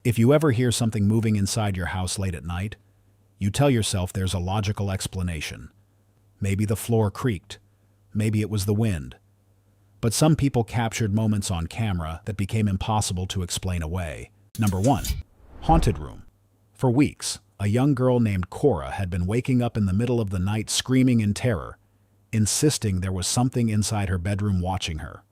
If you ever hear something moving inside your house late at night, you tell yourself there's a logical explanation. Maybe the floor creaked. Maybe it was the wind. But some people captured moments on camera that became impossible to explain away. Number 1. Haunted room. For weeks, a young girl named Cora had been waking up in the middle of the night screaming in terror, insisting there was something inside her bedroom watching her.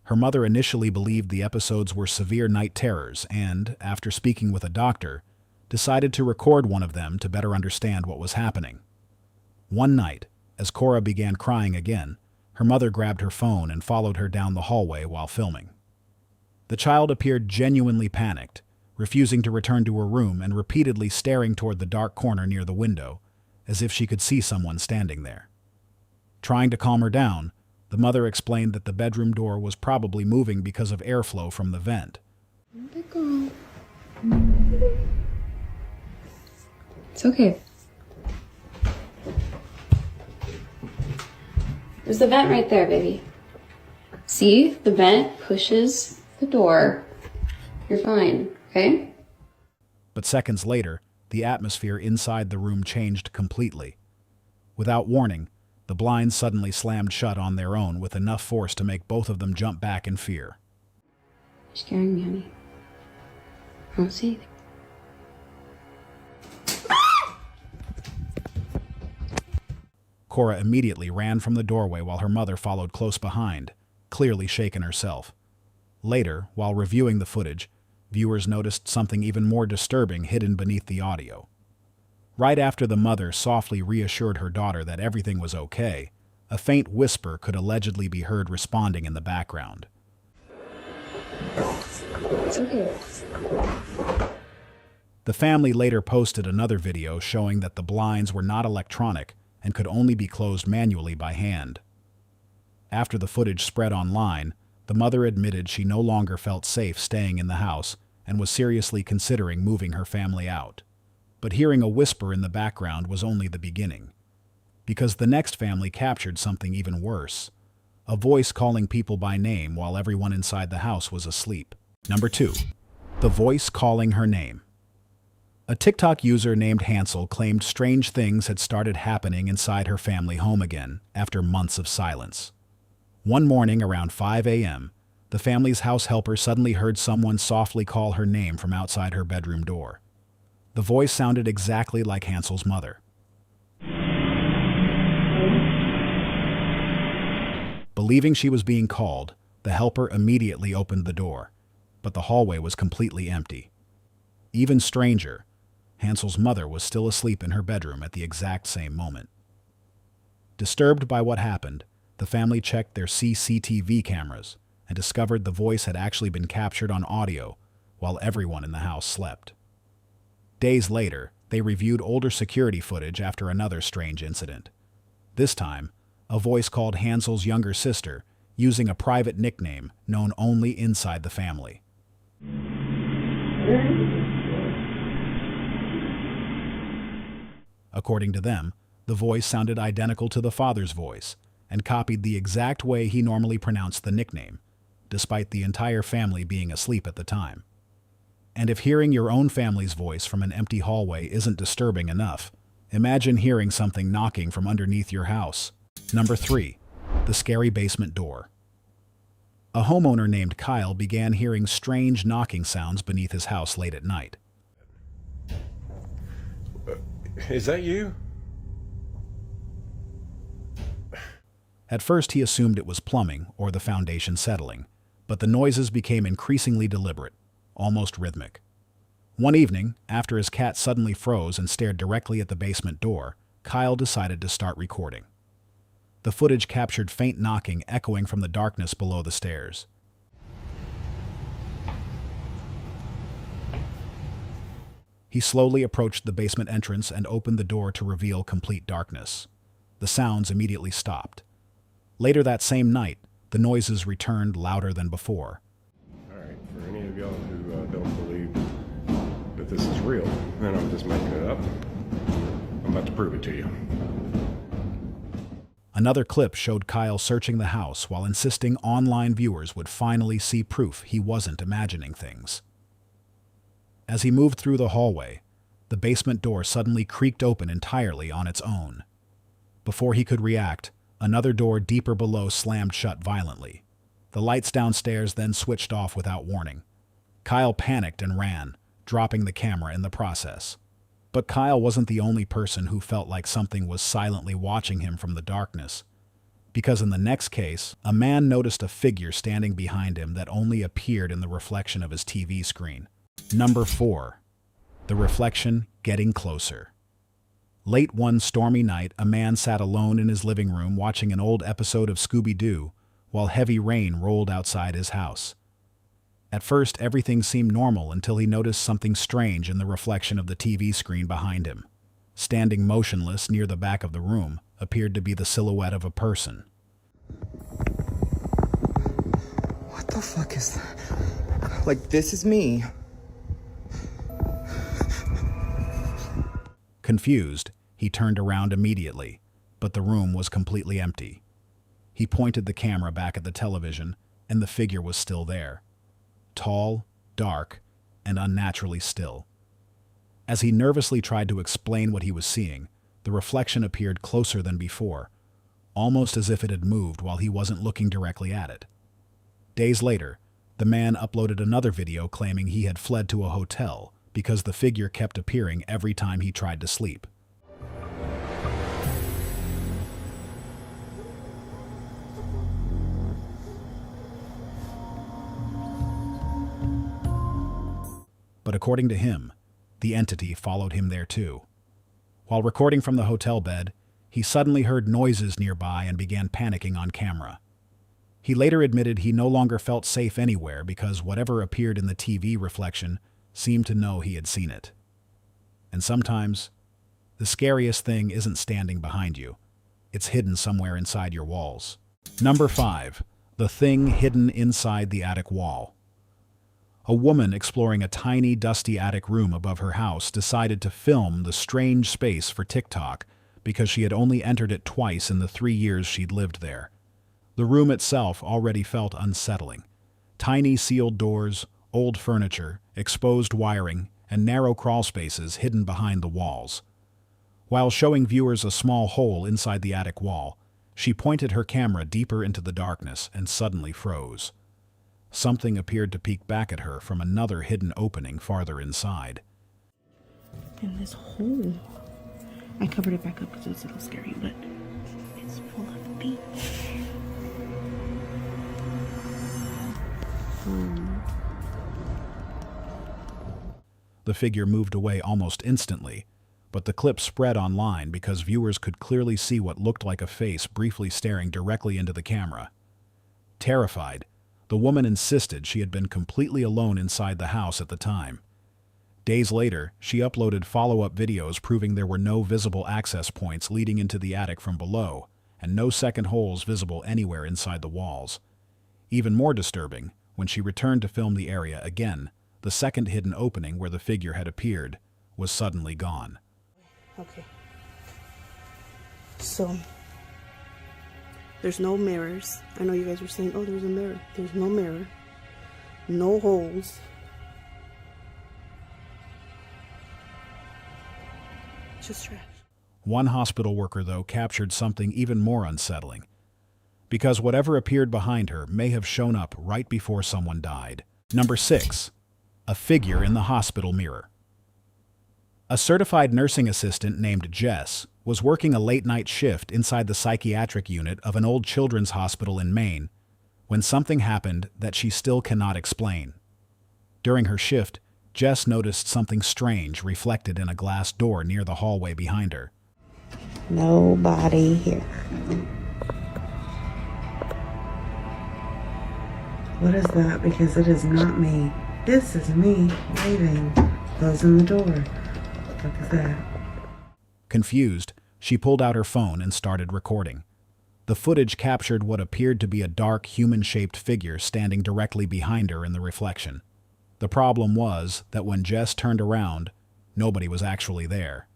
Her mother initially believed the episodes were severe night terrors and, after speaking with a doctor, decided to record one of them to better understand what was happening. One night, as Cora began crying again, her mother grabbed her phone and followed her down the hallway while filming. The child appeared genuinely panicked, refusing to return to her room and repeatedly staring toward the dark corner near the window, as if she could see someone standing there. Trying to calm her down, the mother explained that the bedroom door was probably moving because of airflow from the vent. It's okay. There's the vent right there, baby. See? The vent pushes the door. You're fine, okay? But seconds later, the atmosphere inside the room changed completely. Without warning, the blinds suddenly slammed shut on their own with enough force to make both of them jump back in fear. You're scaring me, honey. I don't see anything. Cora immediately ran from the doorway while her mother followed close behind, clearly shaken herself. Later, while reviewing the footage, viewers noticed something even more disturbing hidden beneath the audio. Right after the mother softly reassured her daughter that everything was okay, a faint whisper could allegedly be heard responding in the background. It's okay. The family later posted another video showing that the blinds were not electronic and could only be closed manually by hand. After the footage spread online, the mother admitted she no longer felt safe staying in the house and was seriously considering moving her family out. But hearing a whisper in the background was only the beginning, because the next family captured something even worse, a voice calling people by name while everyone inside the house was asleep. Number 2. The voice calling her name. A TikTok user named Hansel claimed strange things had started happening inside her family home again after months of silence. One morning around 5 a.m., the family's house helper suddenly heard someone softly call her name from outside her bedroom door. The voice sounded exactly like Hansel's mother. Believing she was being called, the helper immediately opened the door, but the hallway was completely empty. Even stranger, Hansel's mother was still asleep in her bedroom at the exact same moment. Disturbed by what happened, the family checked their CCTV cameras and discovered the voice had actually been captured on audio while everyone in the house slept. Days later, they reviewed older security footage after another strange incident. This time, a voice called Hansel's younger sister, using a private nickname known only inside the family. According to them, the voice sounded identical to the father's voice and copied the exact way he normally pronounced the nickname, despite the entire family being asleep at the time. And if hearing your own family's voice from an empty hallway isn't disturbing enough, imagine hearing something knocking from underneath your house. Number 3. The scary basement door. A homeowner named Kyle began hearing strange knocking sounds beneath his house late at night. Is that you? At first he assumed it was plumbing or the foundation settling, but the noises became increasingly deliberate, almost rhythmic. One evening, after his cat suddenly froze and stared directly at the basement door, Kyle decided to start recording. The footage captured faint knocking echoing from the darkness below the stairs. He slowly approached the basement entrance and opened the door to reveal complete darkness. The sounds immediately stopped. Later that same night, the noises returned louder than before. All right, for any of y'all who don't believe that this is real, then I'm just making it up. I'm about to prove it to you. Another clip showed Kyle searching the house while insisting online viewers would finally see proof he wasn't imagining things. As he moved through the hallway, the basement door suddenly creaked open entirely on its own. Before he could react, another door deeper below slammed shut violently. The lights downstairs then switched off without warning. Kyle panicked and ran, dropping the camera in the process. But Kyle wasn't the only person who felt like something was silently watching him from the darkness. Because in the next case, a man noticed a figure standing behind him that only appeared in the reflection of his TV screen. Number 4. The reflection getting closer. Late one stormy night, a man sat alone in his living room watching an old episode of Scooby-Doo while heavy rain rolled outside his house. At first, everything seemed normal until he noticed something strange in the reflection of the TV screen behind him. Standing motionless near the back of the room appeared to be the silhouette of a person. What the fuck is that? Like, this is me. Confused, he turned around immediately, but the room was completely empty. He pointed the camera back at the television, and the figure was still there. Tall, dark, and unnaturally still. As he nervously tried to explain what he was seeing, the reflection appeared closer than before, almost as if it had moved while he wasn't looking directly at it. Days later, the man uploaded another video claiming he had fled to a hotel because the figure kept appearing every time he tried to sleep. But according to him, the entity followed him there too. While recording from the hotel bed, he suddenly heard noises nearby and began panicking on camera. He later admitted he no longer felt safe anywhere because whatever appeared in the TV reflection seemed to know he had seen it. And sometimes, the scariest thing isn't standing behind you. It's hidden somewhere inside your walls. Number 5. The thing hidden inside the attic wall. A woman exploring a tiny, dusty attic room above her house decided to film the strange space for TikTok because she had only entered it twice in the 3 years she'd lived there. The room itself already felt unsettling. Tiny sealed doors, old furniture, exposed wiring, and narrow crawl spaces hidden behind the walls. While showing viewers a small hole inside the attic wall, she pointed her camera deeper into the darkness and suddenly froze. Something appeared to peek back at her from another hidden opening farther inside. And this hole, I covered it back up because it was a little scary, but it's full of bees. The figure moved away almost instantly, but the clip spread online because viewers could clearly see what looked like a face briefly staring directly into the camera. Terrified, the woman insisted she had been completely alone inside the house at the time. Days later, she uploaded follow-up videos proving there were no visible access points leading into the attic from below, and no second holes visible anywhere inside the walls. Even more disturbing, when she returned to film the area again, the second hidden opening where the figure had appeared was suddenly gone. Okay. So, there's no mirrors. I know you guys were saying, oh, there's a mirror. There's no mirror. No holes. Just trash. One hospital worker, though, captured something even more unsettling, because whatever appeared behind her may have shown up right before someone died. Number 6. A figure in the hospital mirror. A certified nursing assistant named Jess was working a late-night shift inside the psychiatric unit of an old children's hospital in Maine when something happened that she still cannot explain. During her shift, Jess noticed something strange reflected in a glass door near the hallway behind her. Nobody here. What is that? Because it is not me. This is me waiting, closing the door. What is that? Confused, she pulled out her phone and started recording. The footage captured what appeared to be a dark, human-shaped figure standing directly behind her in the reflection. The problem was that when Jess turned around, nobody was actually there.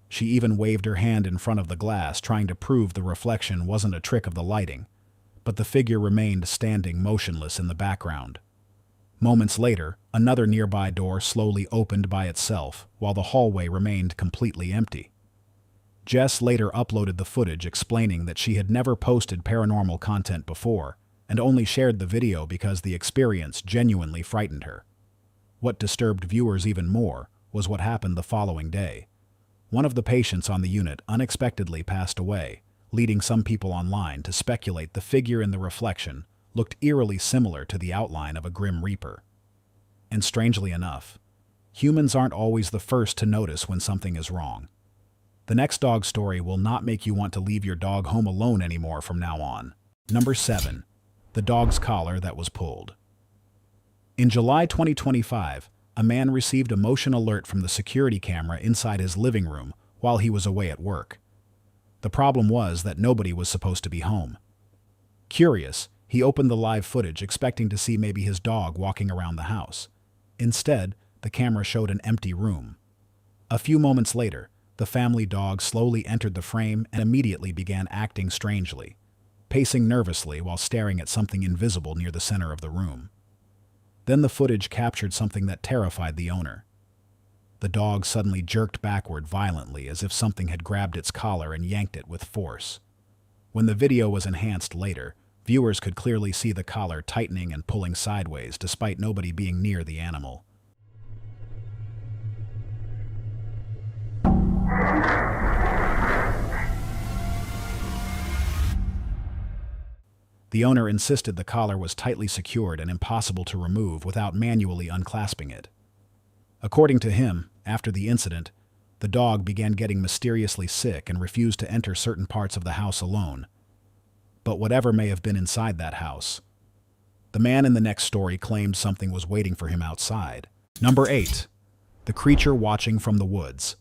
She even waved her hand in front of the glass, trying to prove the reflection wasn't a trick of the lighting, but the figure remained standing motionless in the background. Moments later, another nearby door slowly opened by itself, while the hallway remained completely empty. Jess later uploaded the footage explaining that she had never posted paranormal content before, and only shared the video because the experience genuinely frightened her. What disturbed viewers even more was what happened the following day. One of the patients on the unit unexpectedly passed away, leading some people online to speculate the figure in the reflection looked eerily similar to the outline of a grim reaper. And strangely enough, humans aren't always the first to notice when something is wrong. The next dog story will not make you want to leave your dog home alone anymore from now on. Number 7. The dog's collar that was pulled. In July 2025, a man received a motion alert from the security camera inside his living room while he was away at work. The problem was that nobody was supposed to be home. Curious, he opened the live footage expecting to see maybe his dog walking around the house. Instead, the camera showed an empty room. A few moments later, the family dog slowly entered the frame and immediately began acting strangely, pacing nervously while staring at something invisible near the center of the room. Then the footage captured something that terrified the owner. The dog suddenly jerked backward violently as if something had grabbed its collar and yanked it with force. When the video was enhanced later, viewers could clearly see the collar tightening and pulling sideways despite nobody being near the animal. The owner insisted the collar was tightly secured and impossible to remove without manually unclasping it. According to him, after the incident, the dog began getting mysteriously sick and refused to enter certain parts of the house alone. But whatever may have been inside that house, the man in the next story claimed something was waiting for him outside. Number 8. The creature watching from the woods.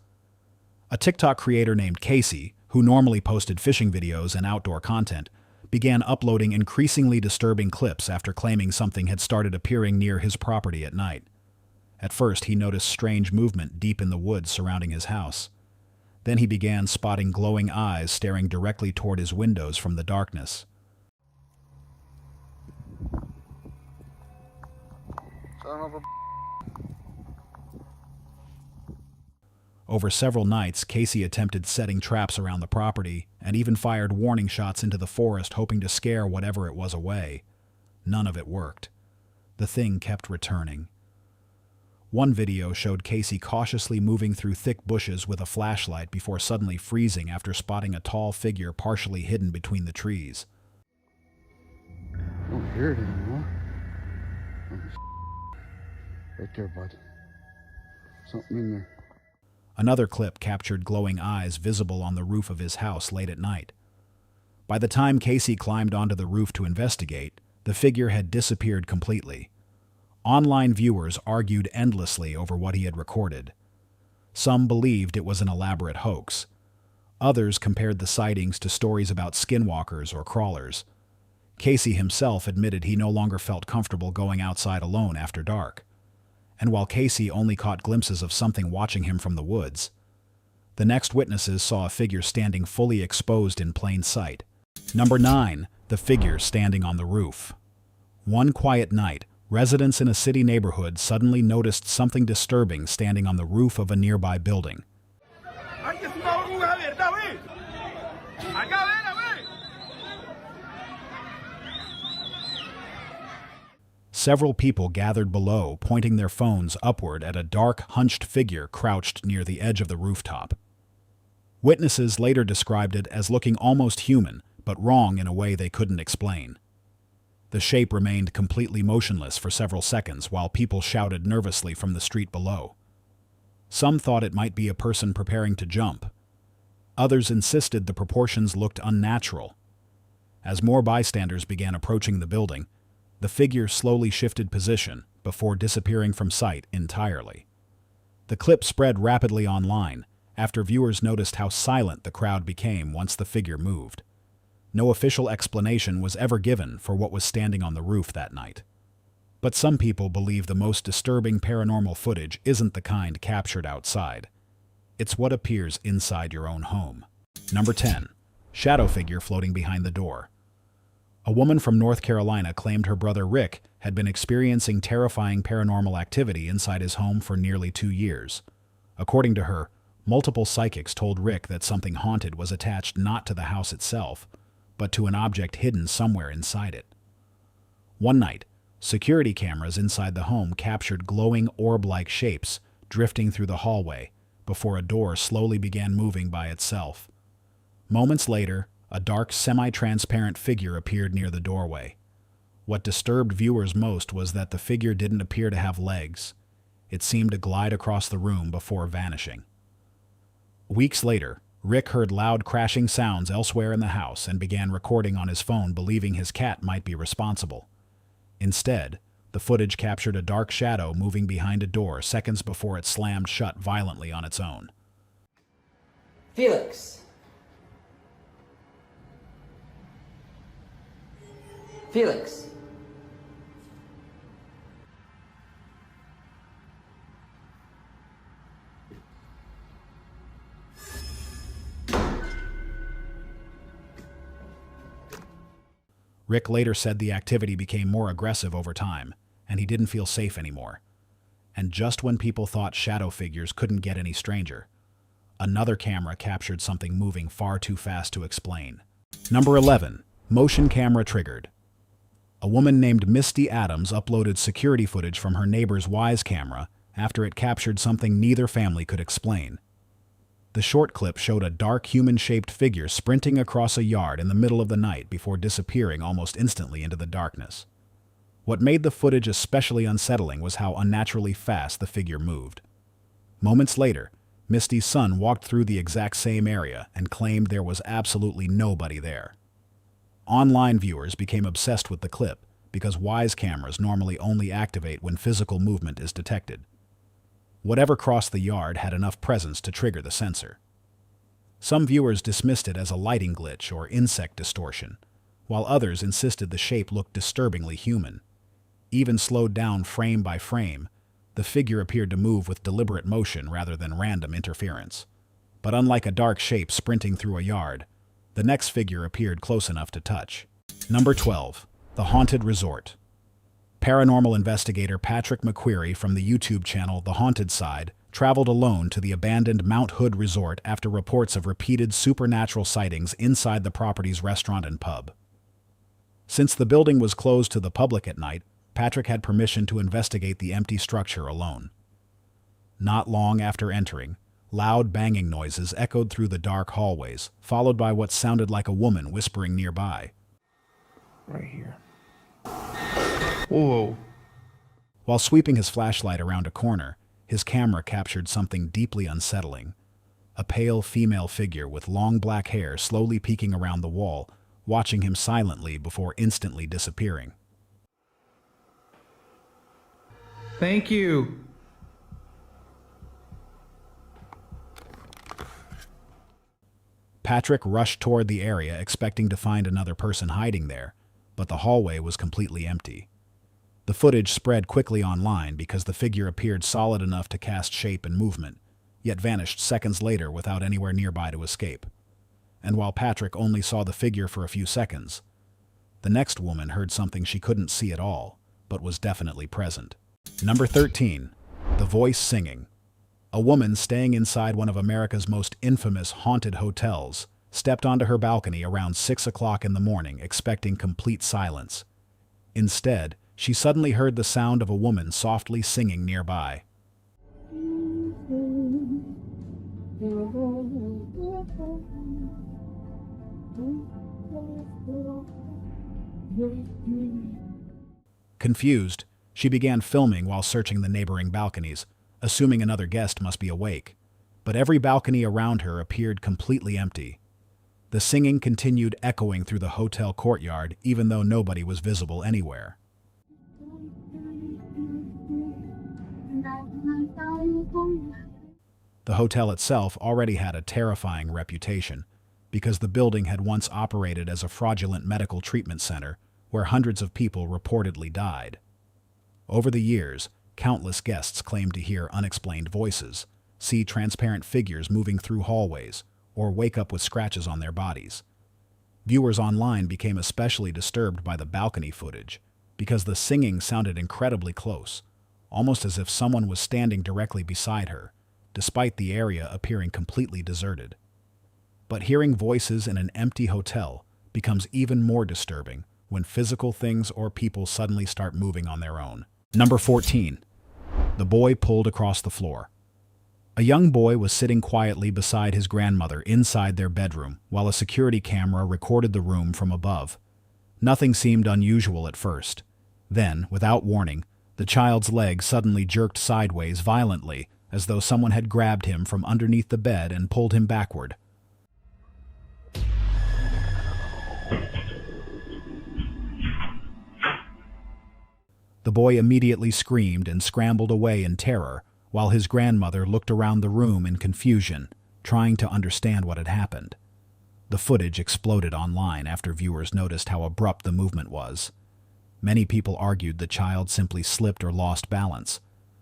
A TikTok creator named Casey, who normally posted fishing videos and outdoor content, began uploading increasingly disturbing clips after claiming something had started appearing near his property at night. At first, he noticed strange movement deep in the woods surrounding his house. Then he began spotting glowing eyes staring directly toward his windows from the darkness. Over several nights, Casey attempted setting traps around the property and even fired warning shots into the forest hoping to scare whatever it was away. None of it worked. The thing kept returning. One video showed Casey cautiously moving through thick bushes with a flashlight before suddenly freezing after spotting a tall figure partially hidden between the trees. I don't hear it anymore. Right there, bud. Something in there. Another clip captured glowing eyes visible on the roof of his house late at night. By the time Casey climbed onto the roof to investigate, the figure had disappeared completely. Online viewers argued endlessly over what he had recorded. Some believed it was an elaborate hoax. Others compared the sightings to stories about skinwalkers or crawlers. Casey himself admitted he no longer felt comfortable going outside alone after dark. And while Casey only caught glimpses of something watching him from the woods, the next witnesses saw a figure standing fully exposed in plain sight. Number 9. The figure standing on the roof. One quiet night, residents in a city neighborhood suddenly noticed something disturbing standing on the roof of a nearby building. Several people gathered below, pointing their phones upward at a dark, hunched figure crouched near the edge of the rooftop. Witnesses later described it as looking almost human, but wrong in a way they couldn't explain. The shape remained completely motionless for several seconds while people shouted nervously from the street below. Some thought it might be a person preparing to jump. Others insisted the proportions looked unnatural. As more bystanders began approaching the building, the figure slowly shifted position before disappearing from sight entirely. The clip spread rapidly online after viewers noticed how silent the crowd became once the figure moved. No official explanation was ever given for what was standing on the roof that night. But some people believe the most disturbing paranormal footage isn't the kind captured outside. It's what appears inside your own home. Number 10. Shadow figure floating behind the door. A woman from North Carolina claimed her brother Rick had been experiencing terrifying paranormal activity inside his home for nearly 2 years. According to her, multiple psychics told Rick that something haunted was attached not to the house itself, but to an object hidden somewhere inside it. One night, security cameras inside the home captured glowing orb-like shapes drifting through the hallway before a door slowly began moving by itself. Moments later, a dark, semi-transparent figure appeared near the doorway. What disturbed viewers most was that the figure didn't appear to have legs. It seemed to glide across the room before vanishing. Weeks later, Rick heard loud crashing sounds elsewhere in the house and began recording on his phone, believing his cat might be responsible. Instead, the footage captured a dark shadow moving behind a door seconds before it slammed shut violently on its own. Felix. Felix. Rick later said the activity became more aggressive over time, and he didn't feel safe anymore. And just when people thought shadow figures couldn't get any stranger, another camera captured something moving far too fast to explain. Number 11. Motion camera triggered. A woman named Misty Adams uploaded security footage from her neighbor's Wise camera after it captured something neither family could explain. The short clip showed a dark human-shaped figure sprinting across a yard in the middle of the night before disappearing almost instantly into the darkness. What made the footage especially unsettling was how unnaturally fast the figure moved. Moments later, Misty's son walked through the exact same area and claimed there was absolutely nobody there. Online viewers became obsessed with the clip because Wise cameras normally only activate when physical movement is detected. Whatever crossed the yard had enough presence to trigger the sensor. Some viewers dismissed it as a lighting glitch or insect distortion, while others insisted the shape looked disturbingly human. Even slowed down frame by frame, the figure appeared to move with deliberate motion rather than random interference. But unlike a dark shape sprinting through a yard, the next figure appeared close enough to touch. Number 12. The Haunted Resort. Paranormal investigator Patrick McQuarrie from the YouTube channel The Haunted Side traveled alone to the abandoned Mount Hood Resort after reports of repeated supernatural sightings inside the property's restaurant and pub. Since the building was closed to the public at night, Patrick had permission to investigate the empty structure alone. Not long after entering, loud banging noises echoed through the dark hallways, followed by what sounded like a woman whispering nearby. Right here. Whoa. While sweeping his flashlight around a corner, his camera captured something deeply unsettling. A pale female figure with long black hair slowly peeking around the wall, watching him silently before instantly disappearing. Thank you. Patrick rushed toward the area expecting to find another person hiding there, but the hallway was completely empty. The footage spread quickly online because the figure appeared solid enough to cast shape and movement, yet vanished seconds later without anywhere nearby to escape. And while Patrick only saw the figure for a few seconds, the next woman heard something she couldn't see at all, but was definitely present. Number 13. The Voice Singing. A woman staying inside one of America's most infamous haunted hotels stepped onto her balcony around 6 o'clock in the morning expecting complete silence. Instead, she suddenly heard the sound of a woman softly singing nearby. Confused, she began filming while searching the neighboring balconies, assuming another guest must be awake. But every balcony around her appeared completely empty. The singing continued echoing through the hotel courtyard even though nobody was visible anywhere. The hotel itself already had a terrifying reputation because the building had once operated as a fraudulent medical treatment center where hundreds of people reportedly died. Over the years, countless guests claimed to hear unexplained voices, see transparent figures moving through hallways, or wake up with scratches on their bodies. Viewers online became especially disturbed by the balcony footage because the singing sounded incredibly close, almost as if someone was standing directly beside her, despite the area appearing completely deserted. But hearing voices in an empty hotel becomes even more disturbing when physical things or people suddenly start moving on their own. Number 14. The boy pulled across the floor. A young boy was sitting quietly beside his grandmother inside their bedroom while a security camera recorded the room from above. Nothing seemed unusual at first. Then, without warning, the child's leg suddenly jerked sideways violently, as though someone had grabbed him from underneath the bed and pulled him backward. The boy immediately screamed and scrambled away in terror, while his grandmother looked around the room in confusion, trying to understand what had happened. The footage exploded online after viewers noticed how abrupt the movement was. Many people argued the child simply slipped or lost balance,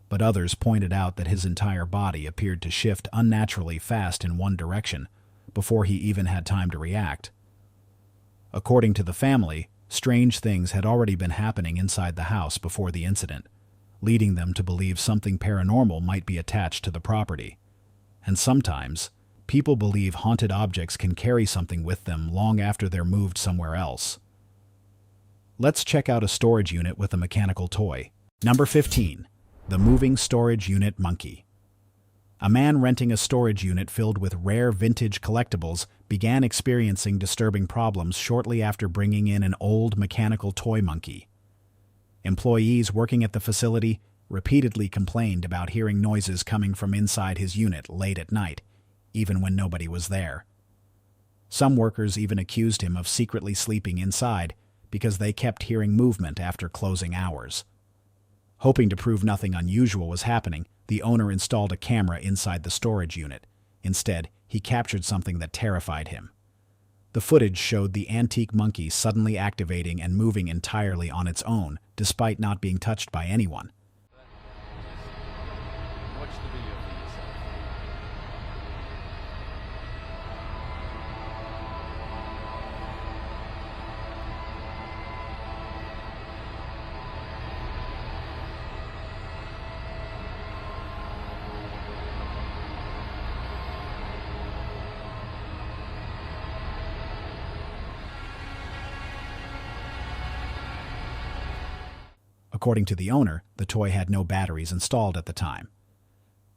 but others pointed out that his entire body appeared to shift unnaturally fast in one direction before he even had time to react. According to the family, strange things had already been happening inside the house before the incident, leading them to believe something paranormal might be attached to the property. And sometimes, people believe haunted objects can carry something with them long after they're moved somewhere else. Let's check out a storage unit with a mechanical toy. Number 15. The Moving Storage Unit Monkey. A man renting a storage unit filled with rare vintage collectibles began experiencing disturbing problems shortly after bringing in an old mechanical toy monkey. Employees working at the facility repeatedly complained about hearing noises coming from inside his unit late at night, even when nobody was there. Some workers even accused him of secretly sleeping inside because they kept hearing movement after closing hours. Hoping to prove nothing unusual was happening, the owner installed a camera inside the storage unit. Instead, he captured something that terrified him. The footage showed the antique monkey suddenly activating and moving entirely on its own, despite not being touched by anyone. Watch the video for yourself. According to the owner, the toy had no batteries installed at the time.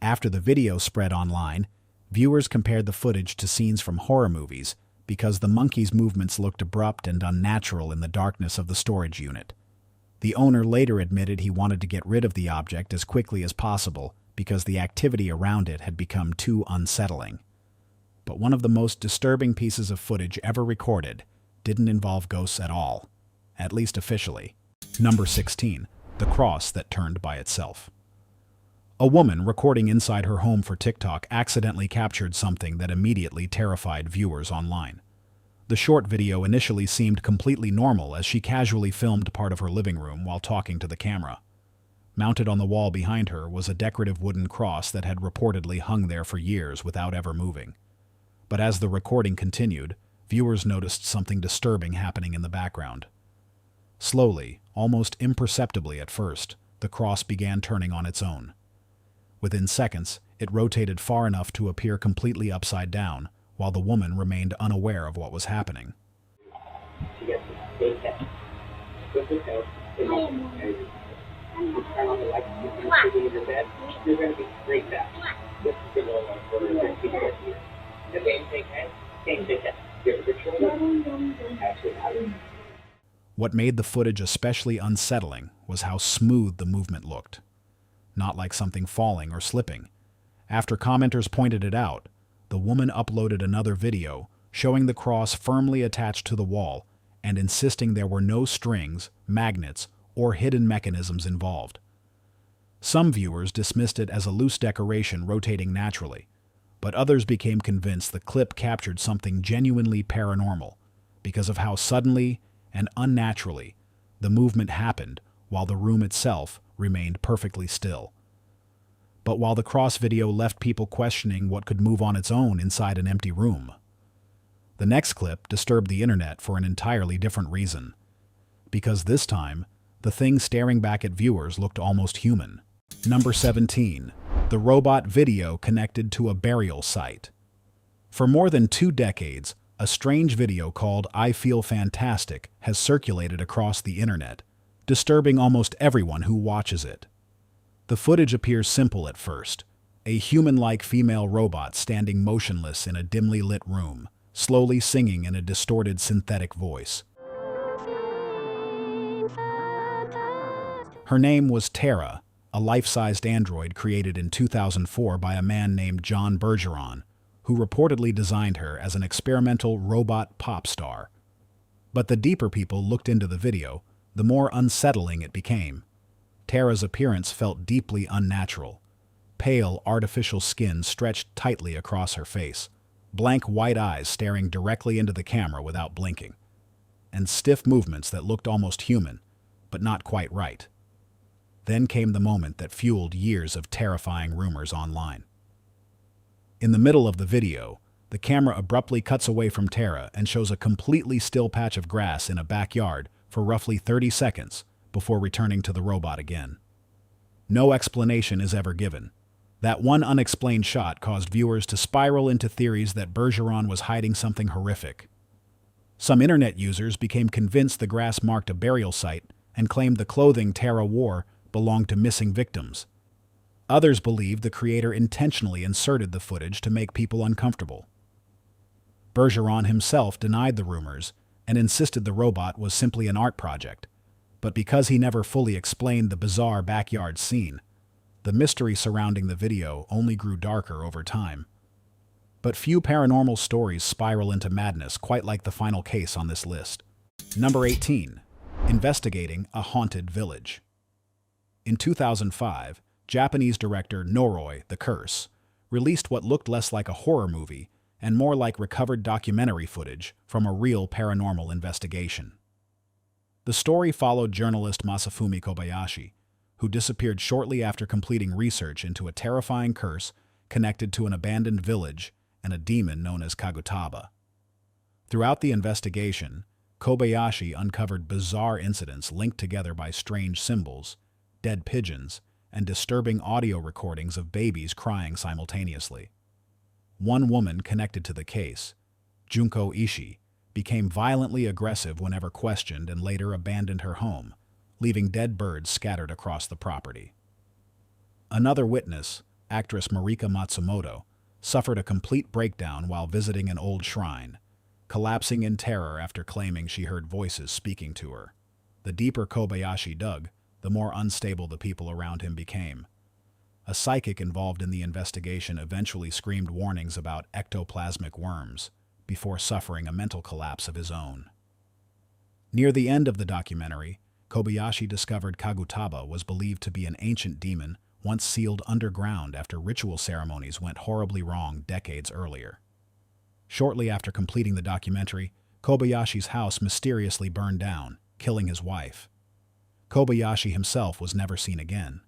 After the video spread online, viewers compared the footage to scenes from horror movies because the monkey's movements looked abrupt and unnatural in the darkness of the storage unit. The owner later admitted he wanted to get rid of the object as quickly as possible because the activity around it had become too unsettling. But one of the most disturbing pieces of footage ever recorded didn't involve ghosts at all, at least officially. Number 16. The Cross That Turned by Itself. A woman recording inside her home for TikTok accidentally captured something that immediately terrified viewers online. The short video initially seemed completely normal as she casually filmed part of her living room while talking to the camera. Mounted on the wall behind her was a decorative wooden cross that had reportedly hung there for years without ever moving. But as the recording continued, viewers noticed something disturbing happening in the background. Slowly, almost imperceptibly at first, the cross began turning on its own. Within seconds, it rotated far enough to appear completely upside down, while the woman remained unaware of what was happening. What made the footage especially unsettling was how smooth the movement looked. Not like something falling or slipping. After commenters pointed it out, the woman uploaded another video showing the cross firmly attached to the wall and insisting there were no strings, magnets, or hidden mechanisms involved. Some viewers dismissed it as a loose decoration rotating naturally, but others became convinced the clip captured something genuinely paranormal because of how suddenly and unnaturally the movement happened while the room itself remained perfectly still. but while the cross video left people questioning what could move on its own inside an empty room. The next clip disturbed the internet for an entirely different reason. Because this time, the thing staring back at viewers looked almost human. Number 17. The robot video connected to a burial site. For more than 2 decades, a strange video called "I Feel Fantastic" has circulated across the internet, disturbing almost everyone who watches it. The footage appears simple at first. A human-like female robot standing motionless in a dimly lit room, slowly singing in a distorted synthetic voice. Her name was Tara, a life-sized android created in 2004 by a man named John Bergeron, who reportedly designed her as an experimental robot pop star. But the deeper people looked into the video, the more unsettling it became. Tara's appearance felt deeply unnatural. Pale, artificial skin stretched tightly across her face, blank white eyes staring directly into the camera without blinking, and stiff movements that looked almost human, but not quite right. Then came the moment that fueled years of terrifying rumors online. In the middle of the video, the camera abruptly cuts away from Tara and shows a completely still patch of grass in a backyard for roughly 30 seconds before returning to the robot again. No explanation is ever given. That one unexplained shot caused viewers to spiral into theories that Bergeron was hiding something horrific. Some internet users became convinced the grass marked a burial site and claimed the clothing Tara wore belonged to missing victims. Others believed the creator intentionally inserted the footage to make people uncomfortable. Bergeron himself denied the rumors and insisted the robot was simply an art project, but because he never fully explained the bizarre backyard scene, the mystery surrounding the video only grew darker over time. But few paranormal stories spiral into madness quite like the final case on this list. Number 18. Investigating a haunted village. In 2005, Japanese director Noroi the Curse released what looked less like a horror movie and more like recovered documentary footage from a real paranormal investigation. The story followed journalist Masafumi Kobayashi, who disappeared shortly after completing research into a terrifying curse connected to an abandoned village and a demon known as Kagutaba. Throughout the investigation, Kobayashi uncovered bizarre incidents linked together by strange symbols, dead pigeons, and disturbing audio recordings of babies crying simultaneously. One woman connected to the case, Junko Ishii, became violently aggressive whenever questioned and later abandoned her home, leaving dead birds scattered across the property. Another witness, actress Marika Matsumoto, suffered a complete breakdown while visiting an old shrine, collapsing in terror after claiming she heard voices speaking to her. The deeper Kobayashi dug, the more unstable the people around him became. A psychic involved in the investigation eventually screamed warnings about ectoplasmic worms before suffering a mental collapse of his own. Near the end of the documentary, Kobayashi discovered Kagutaba was believed to be an ancient demon once sealed underground after ritual ceremonies went horribly wrong decades earlier. Shortly after completing the documentary, Kobayashi's house mysteriously burned down, killing his wife. Kobayashi himself was never seen again.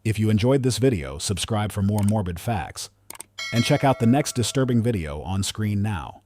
If you enjoyed this video, subscribe for more morbid facts, and check out the next disturbing video on screen now.